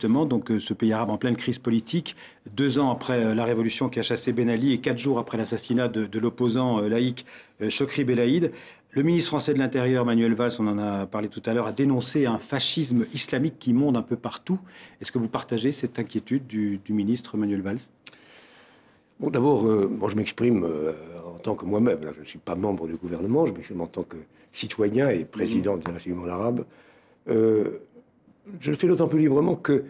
justement, donc ce pays arabe en pleine crise politique, 2 ans après la révolution qui a chassé Ben Ali et 4 jours après l'assassinat de l'opposant laïque Chokri Belaïd. Le ministre français de l'Intérieur, Manuel Valls, on en a parlé tout à l'heure, a dénoncé un fascisme islamique qui monte un peu partout. Est-ce que vous partagez cette inquiétude du ministre Manuel Valls? Bon, d'abord, je m'exprime en tant que moi-même. Là, je ne suis pas membre du gouvernement, je m'exprime en tant que citoyen et président de la Ligue arabe. Je le fais d'autant plus librement que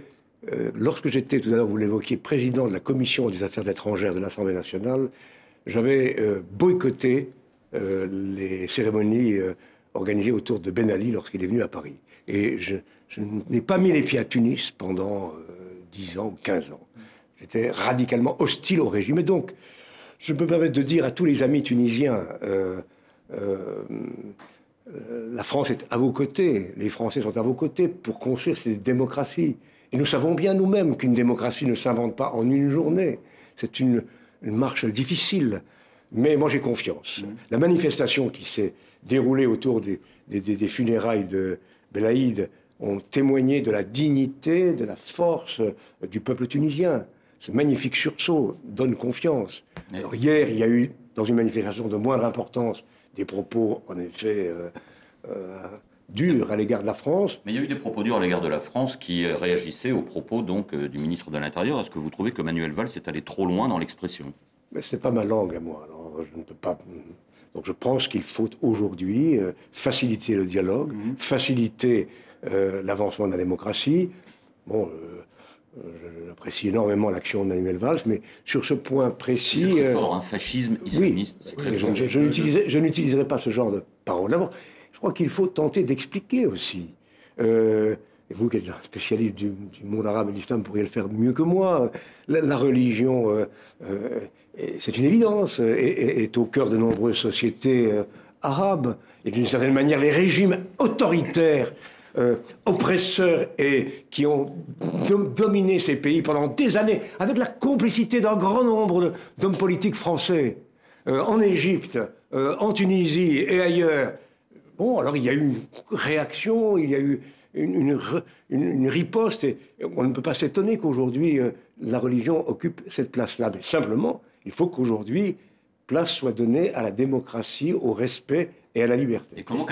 lorsque j'étais, tout à l'heure, vous l'évoquiez, président de la commission des affaires étrangères de l'Assemblée nationale, j'avais boycotté les cérémonies organisées autour de Ben Ali lorsqu'il est venu à Paris. Et je n'ai pas mis les pieds à Tunis pendant 10 ans ou 15 ans. J'étais radicalement hostile au régime. Et donc, je me permets de dire à tous les amis tunisiens, la France est à vos côtés, les Français sont à vos côtés pour construire cette démocratie. Et nous savons bien nous-mêmes qu'une démocratie ne s'invente pas en une journée. C'est une marche difficile. Mais moi, j'ai confiance. La manifestation qui s'est déroulée autour des funérailles de Belaïd ont témoigné de la dignité, de la force du peuple tunisien. Ce magnifique sursaut donne confiance. Alors, hier, il y a eu, dans une manifestation de moindre importance, des propos, en effet, durs à l'égard de la France. Mais il y a eu des propos durs à l'égard de la France qui réagissaient aux propos donc, du ministre de l'Intérieur. Est-ce que vous trouvez que Manuel Valls est allé trop loin dans l'expression? Mais ce n'est pas ma langue à moi. Alors, je ne peux pas... Donc je pense qu'il faut aujourd'hui faciliter le dialogue, faciliter l'avancement de la démocratie. Bon, j'apprécie énormément l'action de Manuel Valls, mais sur ce point précis... C'est très fort, un fascisme islamiste. Oui, c'est très fort. Je n'utiliserai pas ce genre de paroles. D'abord, je crois qu'il faut tenter d'expliquer aussi. Et vous qui êtes un spécialiste du monde arabe et de l'islam pourriez le faire mieux que moi. La religion, c'est une évidence, est au cœur de nombreuses sociétés arabes. Et d'une certaine manière, les régimes autoritaires, oppresseurs et qui ont dominé ces pays pendant des années, avec la complicité d'un grand nombre d'hommes politiques français, en Égypte, en Tunisie et ailleurs. Bon, alors il y a eu une réaction, il y a eu une riposte, et on ne peut pas s'étonner qu'aujourd'hui la religion occupe cette place-là. Mais simplement, il faut qu'aujourd'hui, place soit donnée à la démocratie, au respect et à la liberté. Et comment